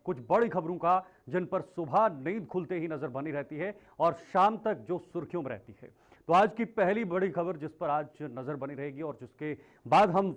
कुछ बड़ी खबरों का, जिन पर सुबह नींद खुलते ही नजर बनी रहती है और शाम तक जो सुर्खियों में रहती है। तो आज की पहली बड़ी खबर जिस पर आज नजर बनी रहेगी और जिसके बाद हम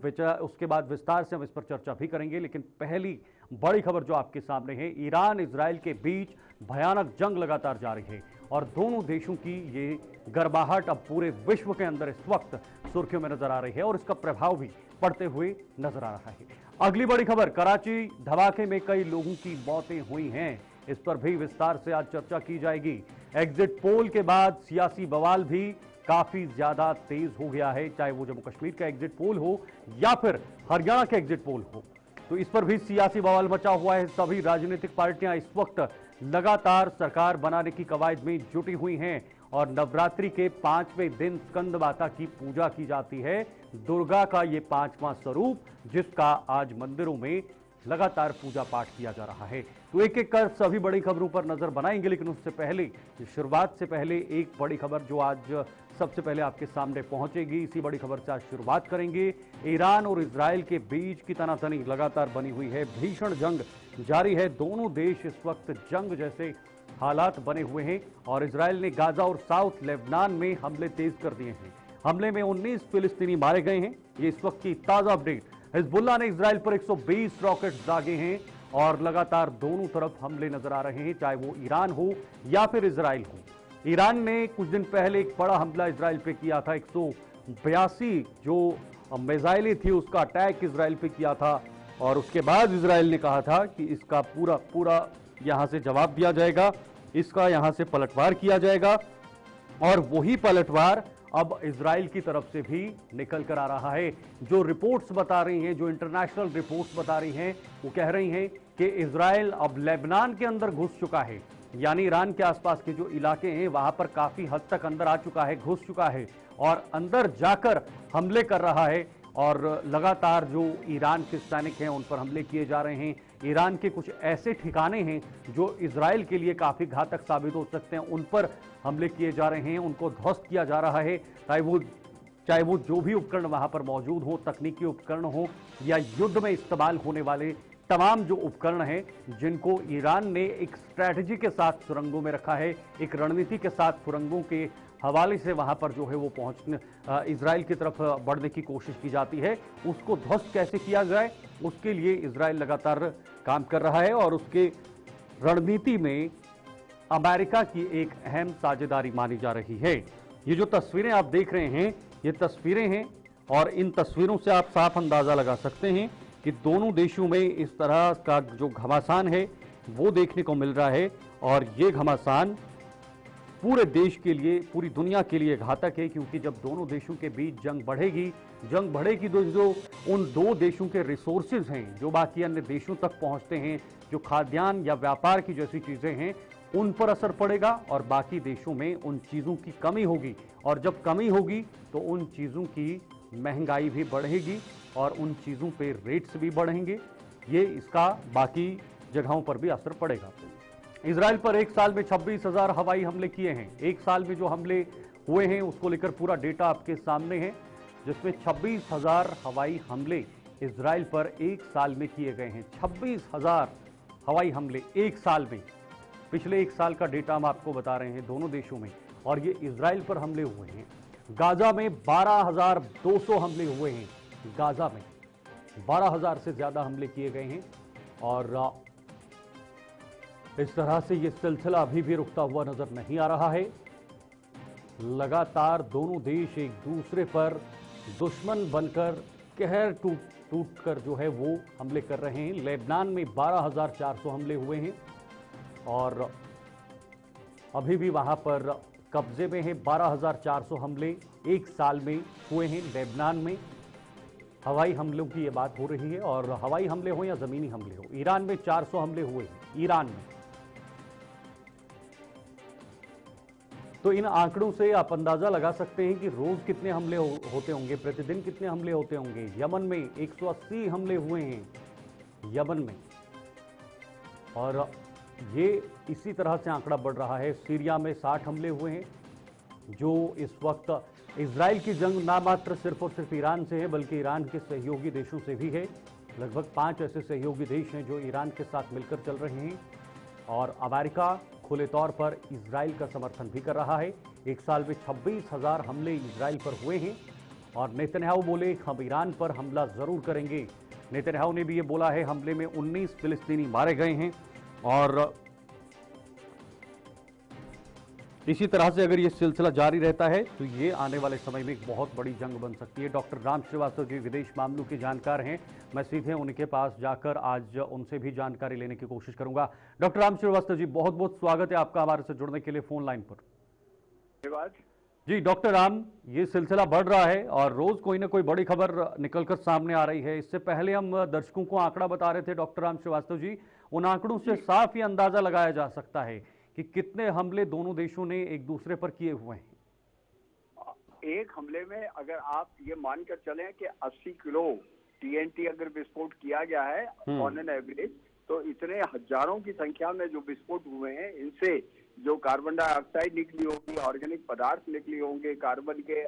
उसके बाद विस्तार से हम इस पर चर्चा भी करेंगे, लेकिन पहली बड़ी खबर जो आपके सामने है, ईरान इजराइल के बीच भयानक जंग लगातार जारी है और दोनों देशों की ये गर्माहट अब पूरे विश्व के अंदर इस वक्त सुर्खियों में नजर आ रही है और इसका प्रभाव भी पड़ते हुए नजर आ रहा है। अगली बड़ी खबर, कराची धमाके में कई लोगों की मौतें हुई हैं, इस पर भी विस्तार से आज चर्चा की जाएगी। एग्जिट पोल के बाद सियासी बवाल भी काफी ज्यादा तेज हो गया है, चाहे वो जम्मू कश्मीर का एग्जिट पोल हो या फिर हरियाणा का एग्जिट पोल हो, तो इस पर भी सियासी बवाल मचा हुआ है। सभी राजनीतिक पार्टियां इस वक्त लगातार सरकार बनाने की कवायद में जुटी हुई हैं और नवरात्रि के 5वें दिन स्कंद माता की पूजा की जाती है। दुर्गा का ये 5वां स्वरूप, जिसका आज मंदिरों में लगातार पूजा पाठ किया जा रहा है। तो एक एक कर सभी बड़ी खबरों पर नजर बनाएंगे, लेकिन उससे पहले, शुरुआत से पहले एक बड़ी खबर जो आज सबसे पहले आपके सामने पहुंचेगी, इसी बड़ी खबर से आज शुरुआत करेंगे। ईरान और इजराइल के बीच की तनातनी लगातार बनी हुई है, भीषण जंग जारी है। दोनों देश इस वक्त जंग जैसे हालात बने हुए हैं और इजराइल ने गाजा और साउथ लेबनान में हमले तेज कर दिए हैं। हमले में 19 फिलिस्तीनी मारे गए हैं, ये इस वक्त की ताजा अपडेट। हिजबुल्लाह ने इजराइल पर 120 रॉकेट दागे हैं और लगातार दोनों तरफ हमले नजर आ रहे हैं, चाहे वो ईरान हो या फिर इजराइल हो। ईरान ने कुछ दिन पहले एक बड़ा हमला इजराइल पे किया था, 182 जो मिसाइलें थी उसका अटैक इजराइल पे किया था और उसके बाद इजराइल ने कहा था कि इसका पूरा यहां से जवाब दिया जाएगा, इसका यहां से पलटवार किया जाएगा। और वही पलटवार अब इजराइल की तरफ से भी निकल कर आ रहा है। जो रिपोर्ट्स बता रही हैं, जो इंटरनेशनल रिपोर्ट्स बता रही हैं, वो कह रही हैं कि इजराइल अब लेबनान के अंदर घुस चुका है, यानी ईरान के आसपास के जो इलाके हैं वहां पर काफी हद तक अंदर आ चुका है, घुस चुका है और अंदर जाकर हमले कर रहा है। और लगातार जो ईरान के सैनिक हैं उन पर हमले किए जा रहे हैं। ईरान के कुछ ऐसे ठिकाने हैं जो इजराइल के लिए काफी घातक साबित हो सकते हैं, उन पर हमले किए जा रहे हैं, उनको ध्वस्त किया जा रहा है, चाहे वो जो भी उपकरण वहां पर मौजूद हो, तकनीकी उपकरण हो या युद्ध में इस्तेमाल होने वाले तमाम जो उपकरण हैं, जिनको ईरान ने एक स्ट्रैटेजी के साथ सुरंगों में रखा है, एक रणनीति के साथ सुरंगों के हवाले से वहां पर जो है वो पहुंचने इजराइल की तरफ बढ़ने की कोशिश की जाती है। उसको ध्वस्त कैसे किया जाए, उसके लिए इजराइल लगातार काम कर रहा है और उसके रणनीति में अमेरिका की एक अहम साझेदारी मानी जा रही है। ये जो तस्वीरें आप देख रहे हैं, ये तस्वीरें हैं और इन तस्वीरों से आप साफ अंदाजा लगा सकते हैं कि दोनों देशों में इस तरह का जो घमासान है वो देखने को मिल रहा है और ये घमासान पूरे देश के लिए, पूरी दुनिया के लिए घातक है, क्योंकि जब दोनों देशों के बीच जंग बढ़ेगी तो जो उन दो देशों के रिसोर्सेज हैं जो बाकी अन्य देशों तक पहुंचते हैं, जो खाद्यान्न या व्यापार की जैसी चीजें हैं, उन पर असर पड़ेगा और बाकी देशों में उन चीजों की कमी होगी और जब कमी होगी तो उन चीजों की महंगाई भी बढ़ेगी और उन चीजों पे रेट्स भी बढ़ेंगे। ये इसका बाकी जगहों पर भी असर पड़ेगा। इजराइल पर एक साल में 26,000 हवाई हमले किए हैं। एक साल में जो हमले हुए हैं उसको लेकर पूरा डेटा आपके सामने है, जिसमें 26,000 हवाई हमले इजराइल पर एक साल में किए गए हैं। 26,000 हवाई हमले एक साल में। पिछले एक साल का डेटा हम आपको बता रहे हैं दोनों देशों में, और ये इजराइल पर हमले हुए हैं। गाजा में 12,200 हमले हुए हैं। गाजा में 12,000 से ज्यादा हमले किए गए हैं और इस तरह से ये सिलसिला अभी भी रुकता हुआ नजर नहीं आ रहा है। लगातार दोनों देश एक दूसरे पर दुश्मन बनकर कहर टूट कर जो है वो हमले कर रहे हैं। लेबनान में 12,400 हमले हुए हैं और अभी भी वहां पर कब्जे में है। 12,400 हमले एक साल में हुए हैं लेबनान में। हवाई हमलों की ये बात हो रही है और हवाई हमले हो या जमीनी हमले हो। ईरान में 400 हमले हुए हैं। ईरान में तो इन आंकड़ों से आप अंदाजा लगा सकते हैं कि रोज कितने हमले होते होंगे, प्रतिदिन कितने हमले होते होंगे। यमन में 180 हमले हुए हैं यमन में, और ये इसी तरह से आंकड़ा बढ़ रहा है। सीरिया में 60 हमले हुए हैं, जो इस वक्त इजराइल की जंग ना मात्र सिर्फ और सिर्फ ईरान से है बल्कि ईरान के सहयोगी देशों से भी है। लगभग 5 ऐसे सहयोगी देश हैं जो ईरान के साथ मिलकर चल रहे हैं और अमेरिका खुले तौर पर इजराइल का समर्थन भी कर रहा है। एक साल में 26,000 हमले इजराइल पर हुए हैं और नेतन्याहू बोले हम ईरान पर हमला जरूर करेंगे। नेतन्याहू ने भी ये बोला है हमले में 19 फिलिस्तीनी मारे गए हैं और इसी तरह से अगर ये सिलसिला जारी रहता है तो ये आने वाले समय में एक बहुत बड़ी जंग बन सकती है। डॉक्टर राम श्रीवास्तव जी विदेश मामलों के जानकार हैं, मैं सीधे उनके पास जाकर आज उनसे भी जानकारी लेने की कोशिश करूंगा। डॉक्टर राम श्रीवास्तव जी, बहुत बहुत स्वागत है आपका हमारे से जुड़ने के लिए फोन लाइन पर। धन्यवाद जी डॉक्टर राम, ये सिलसिला बढ़ रहा है और रोज कोई ना कोई बड़ी खबर निकलकर सामने आ रही है। इससे पहले हम दर्शकों को आंकड़ा बता रहे थे डॉक्टर राम श्रीवास्तव जी, उन आंकड़ों से साफ ये अंदाजा लगाया जा सकता है कि कितने हमले दोनों देशों ने एक दूसरे पर किए हुए हैं। एक हमले में अगर आप ये मानकर चलें कि 80 किलो TNT अगर विस्फोट किया गया है ऑन एन एवरेज, तो इतने हजारों की संख्या में जो विस्फोट हुए हैं, इनसे जो कार्बन डाइऑक्साइड निकली होगी, ऑर्गेनिक पदार्थ निकले होंगे, कार्बन के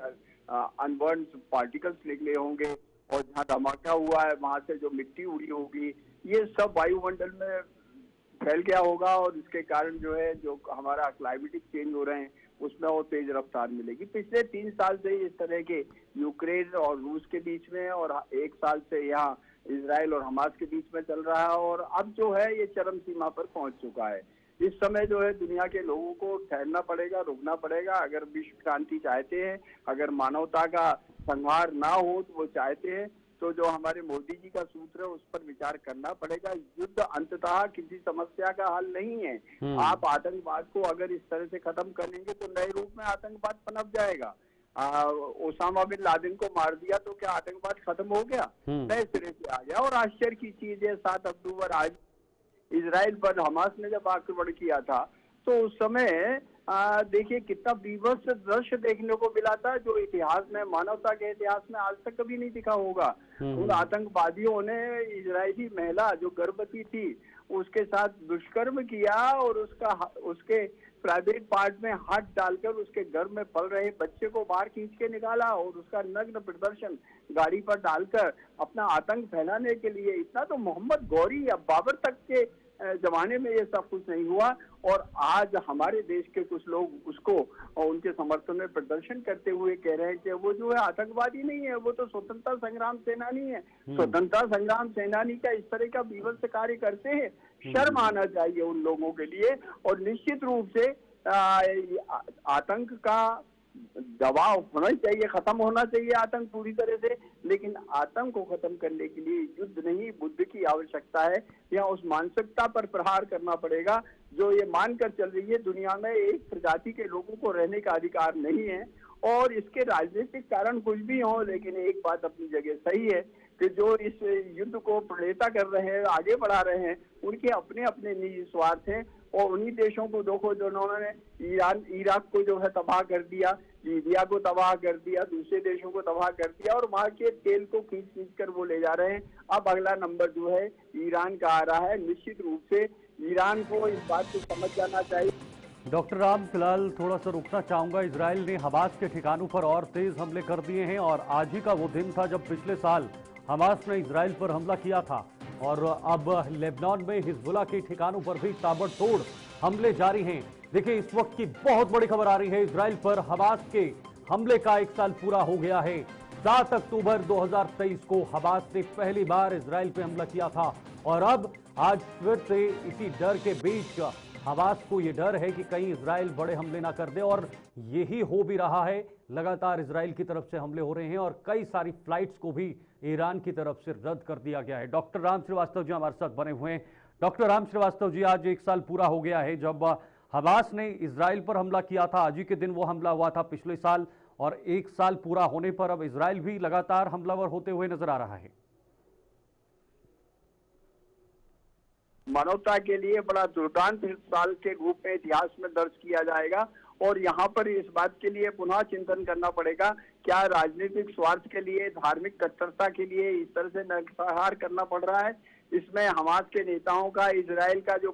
अनबर्न पार्टिकल्स निकले होंगे और जहाँ धमाका हुआ है वहां से जो मिट्टी उड़ी होगी, ये सब वायुमंडल में फैल गया होगा और इसके कारण जो है जो हमारा क्लाइमेटिक चेंज हो रहे हैं उसमें वो तेज रफ्तार मिलेगी। पिछले 3 साल से इस तरह के यूक्रेन और रूस के बीच में और 1 साल से यहाँ इजराइल और हमास के बीच में चल रहा है और अब जो है ये चरम सीमा पर पहुंच चुका है। इस समय जो है दुनिया के लोगों को ठहरना पड़ेगा, रुकना पड़ेगा। अगर विश्व क्रांति चाहते हैं, अगर मानवता का संहार ना हो तो वो चाहते हैं, तो जो हमारे मोदी जी का सूत्र है उस पर विचार करना पड़ेगा। युद्ध अंततः किसी समस्या का हल नहीं है। आप आतंकवाद को अगर इस तरह से खत्म करेंगे तो नए रूप में आतंकवाद पनप जाएगा। ओसामा बिन लादेन को मार दिया तो क्या आतंकवाद खत्म हो गया? नए सिरे से आ गया। और आश्चर्य की चीज है 7 अक्टूबर आज इजराइल पर हमास ने जब आक्रमण किया था तो उस समय देखिए कितना बीभत्स दृश्य देखने को मिला था जो इतिहास में, मानवता के इतिहास में आज तक कभी नहीं दिखा होगा। उन आतंकवादियों ने इजरायली महिला जो गर्भवती थी उसके साथ दुष्कर्म किया और उसके प्राइवेट पार्ट में हाथ डालकर उसके गर्भ में पल रहे बच्चे को बाहर खींच के निकाला और उसका नग्न प्रदर्शन गाड़ी पर डालकर अपना आतंक फैलाने के लिए। इतना तो मोहम्मद गौरी या बाबर तक के जमाने में ये सब कुछ नहीं हुआ और आज हमारे देश के कुछ लोग उसको और उनके समर्थन में प्रदर्शन करते हुए कह रहे हैं कि वो जो है आतंकवादी नहीं है, वो तो स्वतंत्रता संग्राम सेनानी है। स्वतंत्रता संग्राम सेनानी का इस तरह का बीभत्स कार्य करते हैं, शर्म आना चाहिए उन लोगों के लिए। और निश्चित रूप से आतंक का दबाव होना चाहिए, खत्म होना चाहिए आतंक पूरी तरह से, लेकिन आतंक को खत्म करने के लिए युद्ध नहीं बुद्ध की आवश्यकता है। या उस मानसिकता पर प्रहार करना पड़ेगा जो ये मानकर चल रही है दुनिया में एक प्रजाति के लोगों को रहने का अधिकार नहीं है। और इसके राजनीतिक कारण कुछ भी हो, लेकिन एक बात अपनी जगह सही है कि जो इस युद्ध को प्रणेता कर रहे हैं, आगे बढ़ा रहे हैं, उनके अपने अपने निजी स्वार्थ हैं। और उन्हीं देशों को देखो जिन्होंने इराक को जो है तबाह कर दिया, लीबिया को तबाह कर दिया, दूसरे देशों को तबाह कर दिया और वहां के तेल को खींच खींच कर वो ले जा रहे हैं। अब अगला नंबर जो है ईरान का आ रहा है। निश्चित रूप से ईरान को इस बात को समझ जाना चाहिए। डॉक्टर राम, फिलहाल थोड़ा सा रुकना चाहूंगा। इजराइल ने हमास के ठिकानों पर और तेज हमले कर दिए हैं और आज ही का वो दिन था जब पिछले साल हमास ने इजराइल पर हमला किया था और अब लेबनान में हिजबुल्लाह के ठिकानों पर भी ताबड़तोड़ हमले जारी हैं। देखिए इस वक्त की बहुत बड़ी खबर आ रही है, इजराइल पर हमास के हमले का 1 साल पूरा हो गया है। 7 अक्टूबर 2023 को हमास ने पहली बार इजराइल पे हमला किया था और अब आज फिर से इसी डर के बीच हमास को ये डर है कि कहीं इजराइल बड़े हमले ना कर दे और यही हो भी रहा है। लगातार इजराइल की तरफ से हमले हो रहे हैं और कई सारी फ्लाइट्स को भी ईरान की तरफ से रद्द कर दिया गया है। डॉक्टर राम श्रीवास्तव जी हमारे साथ बने हुए हैं। डॉक्टर राम श्रीवास्तव जी, आज 1 साल पूरा हो गया है जब हमास ने इजराइल पर हमला किया था। आज ही के दिन वो हमला हुआ था पिछले साल और 1 साल पूरा होने पर अब इजराइल भी लगातार हमलावर होते हुए नजर आ रहा है। मानवता के लिए बड़ा दुर्दांत साल के रूप में इतिहास में दर्ज किया जाएगा और यहाँ पर इस बात के लिए पुनः चिंतन करना पड़ेगा, क्या राजनीतिक स्वार्थ के लिए, धार्मिक कट्टरता के लिए इस तरह से नरसंहार करना पड़ रहा है। इसमें हमास के नेताओं का, इजराइल का जो